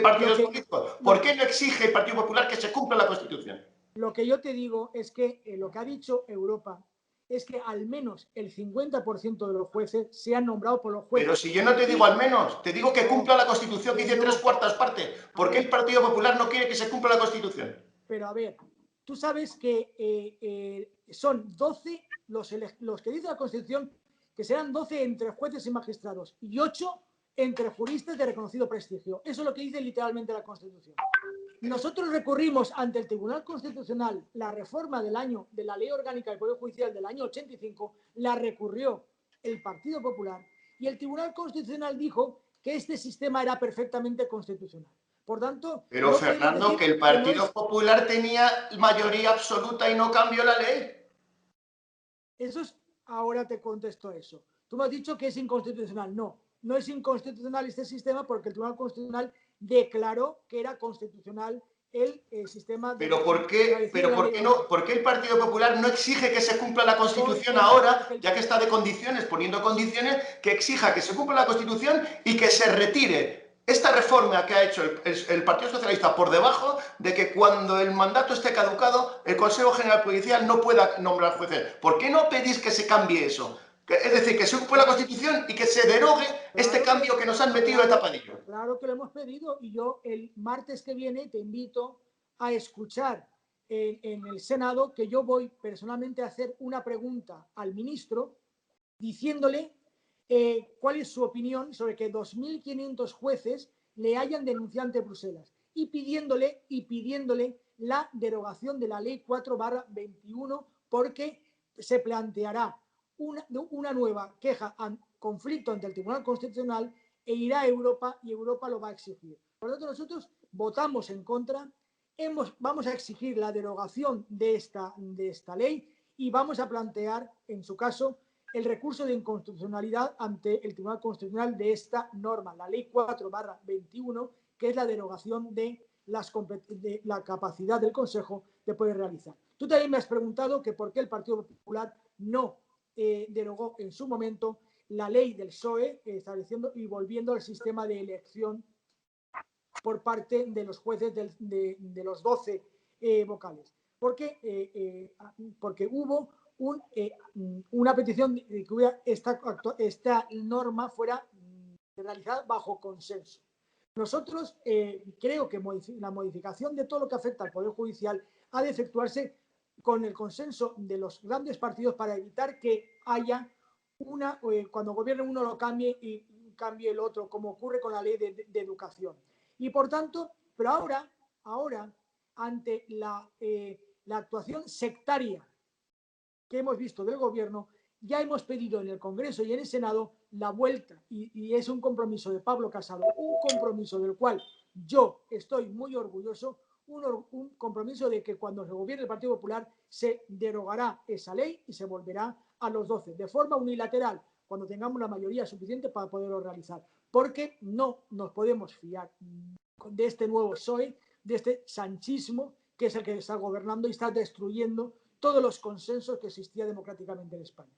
partidos políticos. ¿Por qué no exige el Partido Popular que se cumpla la Constitución? Lo que yo te digo es que lo que ha dicho Europa es que al menos el 50% de los jueces sean nombrados por los jueces. Pero si yo no te digo al menos, te digo que cumpla la Constitución, que dice 3/4 partes. ¿Por qué el Partido Popular no quiere que se cumpla la Constitución? Pero a ver, tú sabes que son 12 los que dice la Constitución, que serán 12 entre jueces y magistrados y 8 entre juristas de reconocido prestigio. Eso es lo que dice literalmente la Constitución. Nosotros recurrimos ante el Tribunal Constitucional la reforma de la Ley Orgánica del Poder Judicial del año 85, la recurrió el Partido Popular y el Tribunal Constitucional dijo que este sistema era perfectamente constitucional. Por tanto... Pero, Fernando, que el Partido Popular tenía mayoría absoluta y no cambió la ley. Eso es... Ahora te contesto eso. Tú me has dicho que es inconstitucional. No es inconstitucional este sistema porque el Tribunal Constitucional declaró que era constitucional el sistema de... Pero ¿por qué el Partido Popular no exige que se cumpla la Constitución ahora, ya que está de condiciones, poniendo condiciones, que exija que se cumpla la Constitución y que se retire esta reforma que ha hecho el Partido Socialista por debajo de que cuando el mandato esté caducado, el Consejo General Judicial no pueda nombrar jueces? ¿Por qué no pedís que se cambie eso? Es decir, que se ocupe la Constitución y que se derogue este cambio que nos han metido de tapadillo. Claro que lo hemos pedido, y yo el martes que viene te invito a escuchar en el Senado que yo voy personalmente a hacer una pregunta al ministro diciéndole cuál es su opinión sobre que 2.500 jueces le hayan denunciado ante Bruselas y pidiéndole la derogación de la Ley 4/21 porque se planteará una nueva queja, conflicto ante el Tribunal Constitucional e irá a Europa y Europa lo va a exigir. Por lo tanto, nosotros votamos en contra, vamos a exigir la derogación de esta ley y vamos a plantear, en su caso, el recurso de inconstitucionalidad ante el Tribunal Constitucional de esta norma, la Ley 4/21, que es la derogación de la capacidad del Consejo de poder realizar. Tú también me has preguntado que por qué el Partido Popular no derogó en su momento la ley del PSOE, estableciendo y volviendo al sistema de elección por parte de los jueces de los 12 vocales. Porque hubo una petición de que esta norma fuera realizada bajo consenso. Nosotros creo que la modificación de todo lo que afecta al Poder Judicial ha de efectuarse con el consenso de los grandes partidos para evitar que haya cuando gobierne uno lo cambie y cambie el otro, como ocurre con la ley de educación. Y por tanto, pero ahora ante la actuación sectaria que hemos visto del gobierno, ya hemos pedido en el Congreso y en el Senado la vuelta, y es un compromiso de Pablo Casado, un compromiso del cual yo estoy muy orgulloso, un compromiso de que cuando se gobierne el Partido Popular se derogará esa ley y se volverá a los 12, de forma unilateral, cuando tengamos la mayoría suficiente para poderlo realizar. Porque no nos podemos fiar de este nuevo PSOE, de este sanchismo, que es el que está gobernando y está destruyendo todos los consensos que existían democráticamente en España.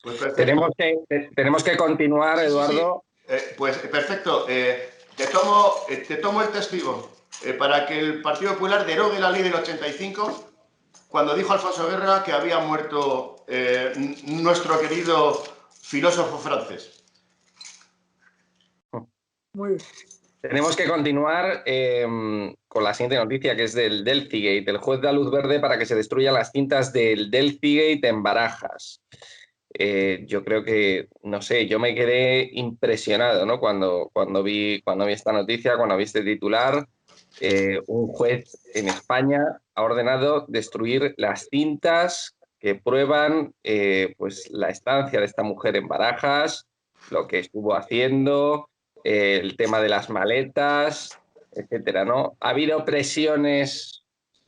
Pues tenemos que continuar, Eduardo. Sí. Pues perfecto. Te tomo el testigo para que el Partido Popular derogue la ley del 85, cuando dijo Alfonso Guerra que había muerto nuestro querido filósofo francés. Muy bien. Tenemos que continuar con la siguiente noticia, que es del Delfigate. El juez da luz verde para que se destruyan las cintas del Delfigate en Barajas. Yo creo que, no sé, yo me quedé impresionado, ¿no? Cuando vi esta noticia, cuando vi este titular. Un juez en España ha ordenado destruir las cintas que prueban pues la estancia de esta mujer en Barajas, lo que estuvo haciendo, el tema de las maletas, etcétera, ¿no? ¿Ha habido presiones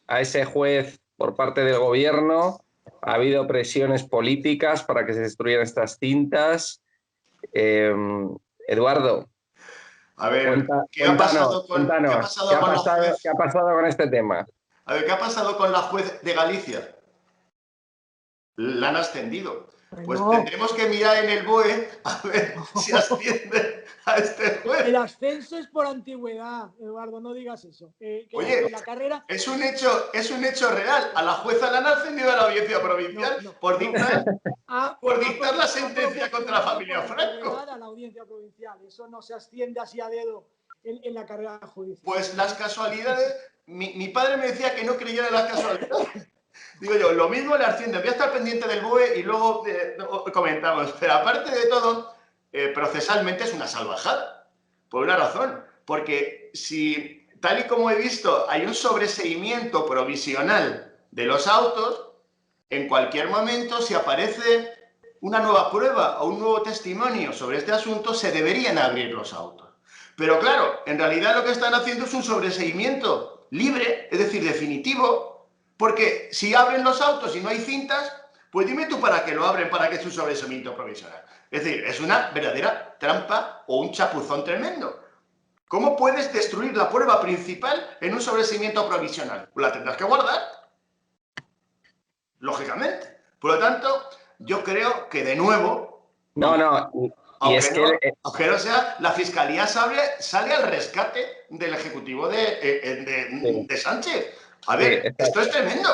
a ese juez por parte del gobierno? ¿Ha habido presiones políticas para que se destruyan estas cintas? Eduardo, a ver, ¿qué ha pasado con este tema? A ver, ¿qué ha pasado con la juez de Galicia? La han ascendido. Pues no. Tendremos que mirar en el BOE a ver si asciende a este juez. El ascenso es por antigüedad, Eduardo, no digas eso. Oye, la carrera... es un hecho real. A la jueza la han ascendido a la audiencia provincial por dictar la sentencia contra la familia Franco. A la audiencia provincial. Eso no se asciende así a dedo en la carrera judicial. Pues las casualidades... Mi padre me decía que no creyera en las casualidades. Digo yo, lo mismo le ascienden. Voy a estar pendiente del BOE y luego comentamos. Pero aparte de todo, procesalmente es una salvajada. Por una razón. Porque si, tal y como he visto, hay un sobreseimiento provisional de los autos, en cualquier momento, si aparece una nueva prueba o un nuevo testimonio sobre este asunto, se deberían abrir los autos. Pero claro, en realidad lo que están haciendo es un sobreseimiento libre, es decir, definitivo. Porque si abren los autos y no hay cintas, pues dime tú para qué lo abren, para qué es un sobreseimiento provisional. Es decir, es una verdadera trampa o un chapuzón tremendo. ¿Cómo puedes destruir la prueba principal en un sobreseimiento provisional? Pues la tendrás que guardar. Lógicamente. Por lo tanto, yo creo que de nuevo... Aunque no sea, la Fiscalía sale al rescate del Ejecutivo de Sánchez. A ver, esto es tremendo.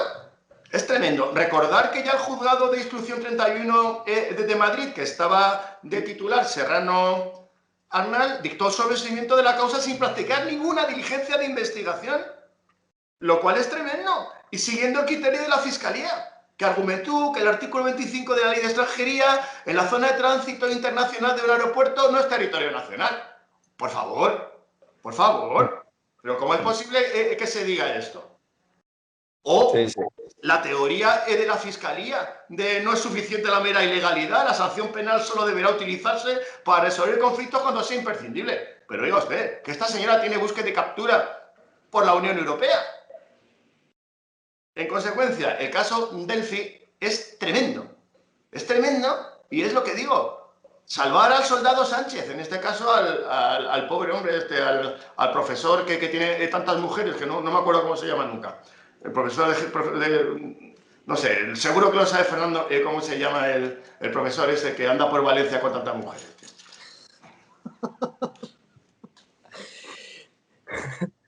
Es tremendo. Recordar que ya el juzgado de instrucción 31 de Madrid, que estaba de titular Serrano Arnal, dictó el sobreseimiento de la causa sin practicar ninguna diligencia de investigación, lo cual es tremendo. Y siguiendo el criterio de la Fiscalía, que argumentó que el artículo 25 de la Ley de Extranjería en la zona de tránsito internacional de un aeropuerto no es territorio nacional. Por favor, por favor. ¿Pero cómo es posible que se diga esto? O Sí, sí. la teoría de la Fiscalía de no es suficiente la mera ilegalidad, la sanción penal solo deberá utilizarse para resolver conflictos cuando sea imprescindible. Pero oiga usted, que esta señora tiene búsqueda y captura por la Unión Europea. En consecuencia, el caso Delphi es tremendo. Es tremendo y es lo que digo. Salvar al soldado Sánchez, en este caso al pobre hombre, al profesor que tiene tantas mujeres, que no me acuerdo cómo se llama nunca. El profesor no sé, seguro que lo sabe Fernando, cómo se llama el profesor ese que anda por Valencia con tantas mujeres.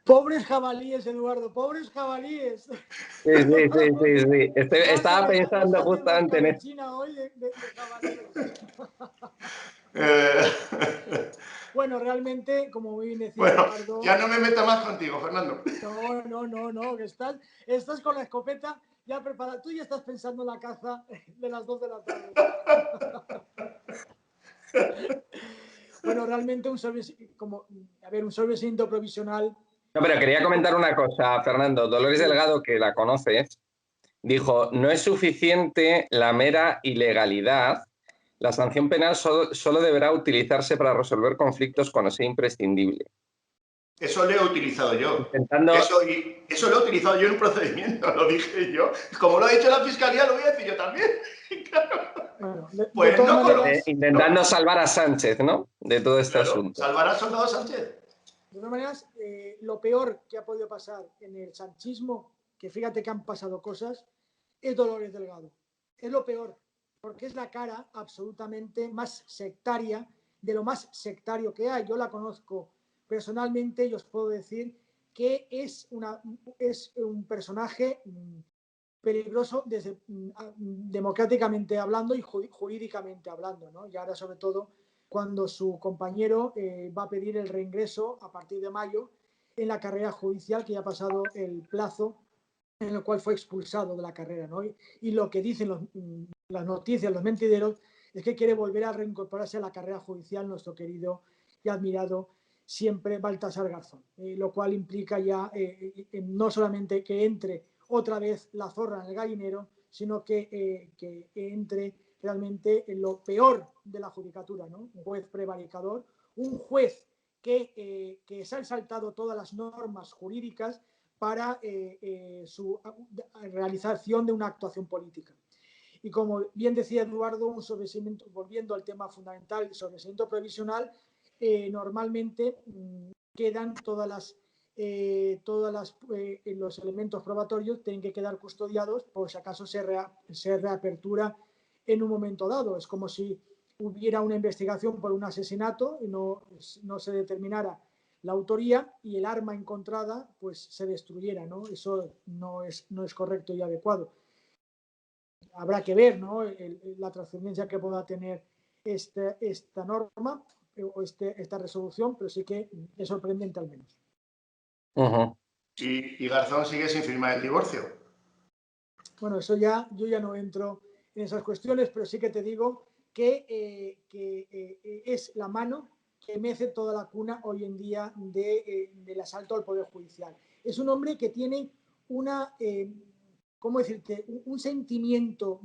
Pobres jabalíes, Eduardo, pobres jabalíes. Sí. Estaba pensando justamente en eso. Hoy de jabalíes. Eh, Bueno, realmente, como muy bien decía bueno, Eduardo... ya no me meta más contigo, Fernando. No, que estás con la escopeta ya preparada. Tú ya estás pensando en la caza de las 2 de la tarde. Bueno, realmente un sobreseimiento provisional. No, pero quería comentar una cosa, Fernando. Dolores Delgado, que la conoces, dijo, no es suficiente la mera ilegalidad. La sanción penal solo deberá utilizarse para resolver conflictos cuando sea imprescindible. Eso lo he utilizado yo. Intentando... Eso lo he utilizado yo en un procedimiento, lo dije yo. Como lo ha dicho la Fiscalía, lo voy a decir yo también. Bueno, pues de todas maneras, intentando salvar a Sánchez, ¿no? De todo este asunto. Salvar al soldado Sánchez. De todas maneras, lo peor que ha podido pasar en el sanchismo, que fíjate que han pasado cosas, es Dolores Delgado. Es lo peor, porque es la cara absolutamente más sectaria, de lo más sectario que hay. Yo la conozco personalmente y os puedo decir que es un personaje peligroso democráticamente hablando y jurídicamente hablando, ¿no? Y ahora, sobre todo, cuando su compañero va a pedir el reingreso a partir de mayo en la carrera judicial, que ya ha pasado el plazo en el cual fue expulsado de la carrera, ¿no? Y lo que dicen las noticias, los mentideros, es que quiere volver a reincorporarse a la carrera judicial nuestro querido y admirado siempre Baltasar Garzón, lo cual implica ya no solamente que entre otra vez la zorra en el gallinero, sino que entre realmente en lo peor de la judicatura, ¿no? Un juez prevaricador, un juez que se han saltado todas las normas jurídicas para su realización de una actuación política. Y como bien decía Eduardo, un sobreseimiento, volviendo al tema fundamental, el sobreseimiento provisional, normalmente quedan los elementos probatorios tienen que quedar custodiados por si acaso se reapertura en un momento dado. Es como si hubiera una investigación por un asesinato y no se determinara la autoría y el arma encontrada pues se destruyera, ¿no? Eso no es correcto y adecuado. Habrá que ver, ¿no? La trascendencia que pueda tener esta norma o esta resolución, pero sí que es sorprendente al menos. Y Garzón sigue sin firmar el divorcio. Bueno, eso ya, yo ya no entro en esas cuestiones, pero sí que te digo que es la mano que mece toda la cuna hoy en día del asalto al Poder Judicial. Es un hombre que tiene ¿cómo decirte? Un sentimiento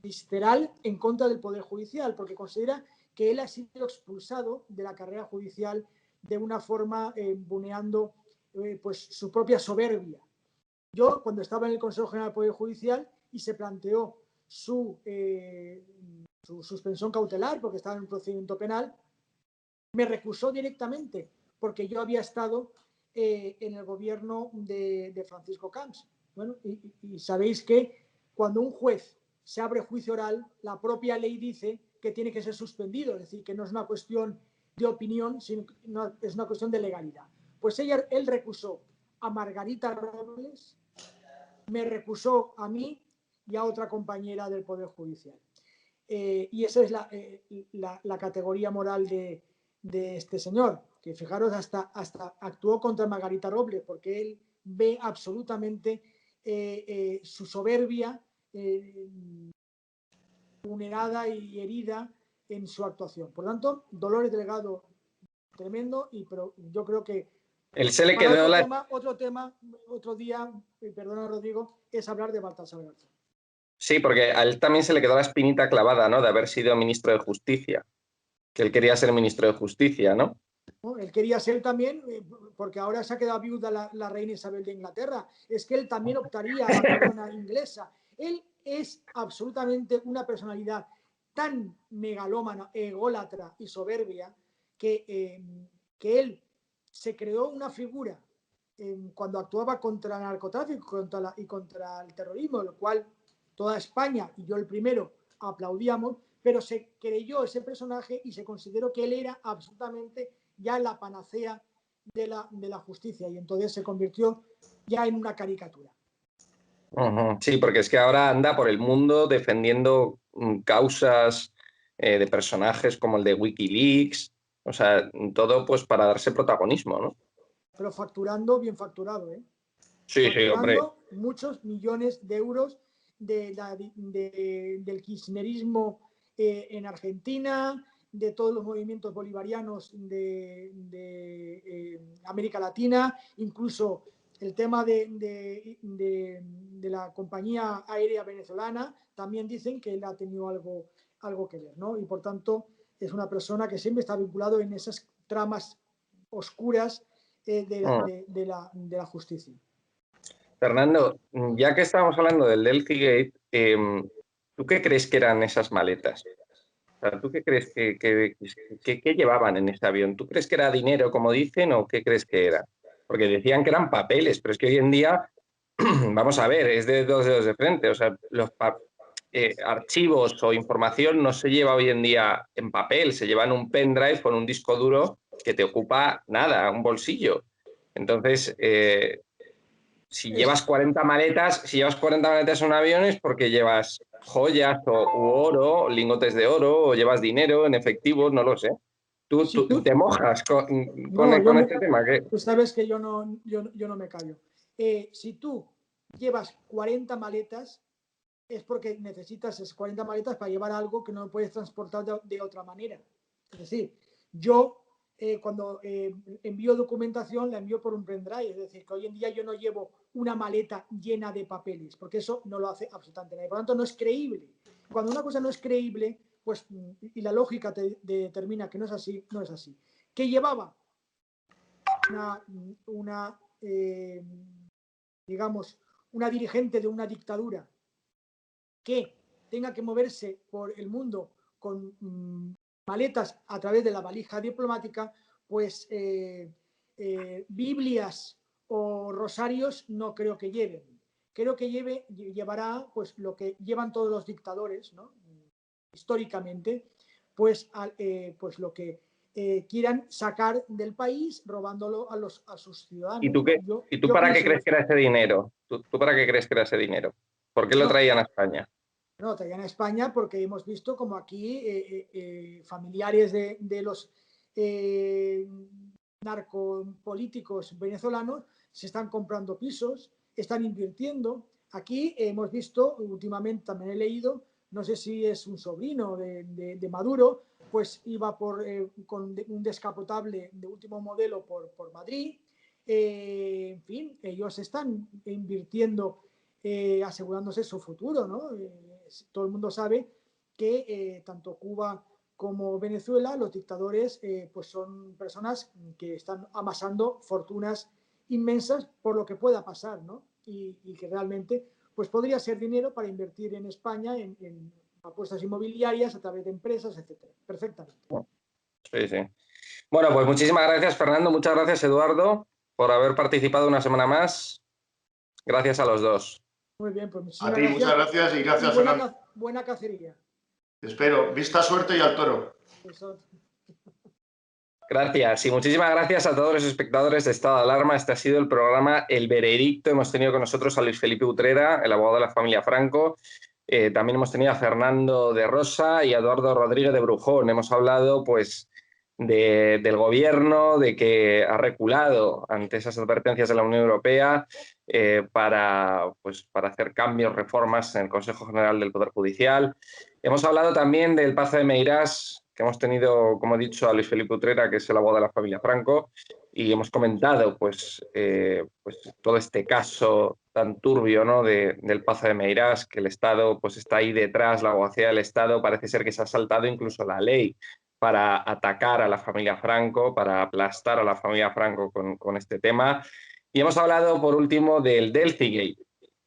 visceral en contra del Poder Judicial, porque considera que él ha sido expulsado de la carrera judicial de una forma buneando pues su propia soberbia. Yo, cuando estaba en el Consejo General del Poder Judicial y se planteó su suspensión cautelar, porque estaba en un procedimiento penal, me recusó directamente, porque yo había estado en el gobierno de Francisco Camps. Bueno, y sabéis que cuando un juez se abre juicio oral, la propia ley dice que tiene que ser suspendido, es decir, que no es una cuestión de opinión, sino que es una cuestión de legalidad. Pues él recusó a Margarita Robles me recusó a mí y a otra compañera del Poder Judicial. Y esa es la categoría moral de este señor, que fijaros, hasta actuó contra Margarita Robles, porque él ve absolutamente su soberbia vulnerada y herida en su actuación. Por tanto, Dolores Delgado, tremendo, pero yo creo que él se le quedó otro día, perdona Rodrigo, es hablar de Baltasar Garzón. Sí, porque a él también se le quedó la espinita clavada, ¿no? De haber sido ministro de Justicia, que él quería ser ministro de Justicia, ¿no? ¿No? Él quería ser también, porque ahora se ha quedado viuda la reina Isabel de Inglaterra, es que él también optaría a la corona inglesa. Él es absolutamente una personalidad tan megalómana, ególatra y soberbia que él se creó una figura cuando actuaba contra el narcotráfico y contra el terrorismo, lo cual toda España, y yo el primero, aplaudíamos, pero se creyó ese personaje y se consideró que él era absolutamente ya la panacea de la justicia, y entonces se convirtió ya en una caricatura. Sí, porque es que ahora anda por el mundo defendiendo causas de personajes como el de Wikileaks, o sea, todo pues para darse protagonismo, ¿no? Pero facturando bien facturado, ¿eh? Sí, sí, hombre. Muchos millones de euros del kirchnerismo en Argentina, de todos los movimientos bolivarianos de América Latina, incluso el tema de la compañía aérea venezolana, también dicen que él ha tenido algo que ver, ¿no? Y por tanto es una persona que siempre está vinculado en esas tramas oscuras de la justicia. Fernando, ya que estamos hablando del Delphi Gate, ¿tú qué crees que eran esas maletas? O sea, ¿tú qué crees que llevaban en ese avión? ¿Tú crees que era dinero, como dicen, o qué crees que era? Porque decían que eran papeles, pero es que hoy en día, vamos a ver, es de dos dedos de frente. O sea, los archivos o información no se lleva hoy en día en papel, se lleva en un pendrive con un disco duro que te ocupa nada, un bolsillo. Entonces, si llevas 40 maletas en un avión es porque llevas joyas u oro, lingotes de oro, o llevas dinero en efectivo, no lo sé. ¿Tú te mojas con este tema? ¿Qué? Tú sabes que yo no me callo. Si tú llevas 40 maletas, es porque necesitas esas 40 maletas para llevar algo que no puedes transportar de otra manera. Es decir, yo cuando envío documentación la envío por un pendrive, es decir, que hoy en día yo no llevo una maleta llena de papeles, porque eso no lo hace absolutamente nadie. Por lo tanto, no es creíble. Cuando una cosa no es creíble, pues, y la lógica te determina que no es así, no es así. ¿Qué llevaba? Digamos, una dirigente de una dictadura que tenga que moverse por el mundo con maletas a través de la valija diplomática, pues Biblias o rosarios no creo que lleven. Creo que llevará pues lo que llevan todos los dictadores, ¿no? Históricamente, pues lo que quieran sacar del país robándolo a sus ciudadanos. ¿Y tú para qué crees que era ese dinero? ¿Tú para qué crees que era ese dinero? ¿Por qué lo traían a España? No, traían a España porque hemos visto como aquí familiares de los narcopolíticos venezolanos se están comprando pisos, están invirtiendo. Aquí hemos visto, últimamente también he leído, no sé si es un sobrino de Maduro, pues iba con un descapotable de último modelo por Madrid. En fin, ellos están invirtiendo, asegurándose su futuro, ¿no? Todo el mundo sabe que tanto Cuba como Venezuela, los dictadores pues son personas que están amasando fortunas inmensas por lo que pueda pasar, ¿no? Y que realmente pues podría ser dinero para invertir en España en apuestas inmobiliarias a través de empresas, etcétera. Perfectamente. Sí, sí. Bueno, pues muchísimas gracias, Fernando. Muchas gracias, Eduardo, por haber participado una semana más. Gracias a los dos. Muy bien, pues muchas gracias. A ti muchas gracias y gracias, Fernando. Buena cacería. Te espero. Vista, suerte y al toro. Eso. Gracias y muchísimas gracias a todos los espectadores de Estado de Alarma. Este ha sido el programa El Veredicto. Hemos tenido con nosotros a Luis Felipe Utrera, el abogado de la familia Franco. También hemos tenido a Fernando de Rosa y a Eduardo Rodríguez de Brujón. Hemos hablado pues del gobierno, de que ha reculado ante esas advertencias de la Unión Europea para hacer cambios, reformas en el Consejo General del Poder Judicial. Hemos hablado también del Pazo de Meirás, que hemos tenido, como he dicho, a Luis Felipe Utrera, que es el abogado de la familia Franco, y hemos comentado pues todo este caso tan turbio, ¿no?, del Pazo de Meirás, que el Estado pues está ahí detrás, la abogacía del Estado parece ser que se ha saltado incluso la ley para atacar a la familia Franco, para aplastar a la familia Franco con este tema. Y hemos hablado, por último, del Delcigate,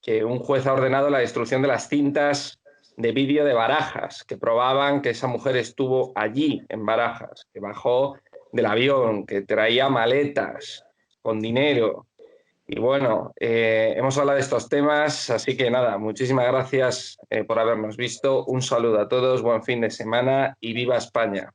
que un juez ha ordenado la destrucción de las cintas de vídeo de Barajas, que probaban que esa mujer estuvo allí, en Barajas, que bajó del avión, que traía maletas con dinero. Y bueno, hemos hablado de estos temas, así que nada, muchísimas gracias por habernos visto. Un saludo a todos, buen fin de semana y ¡viva España!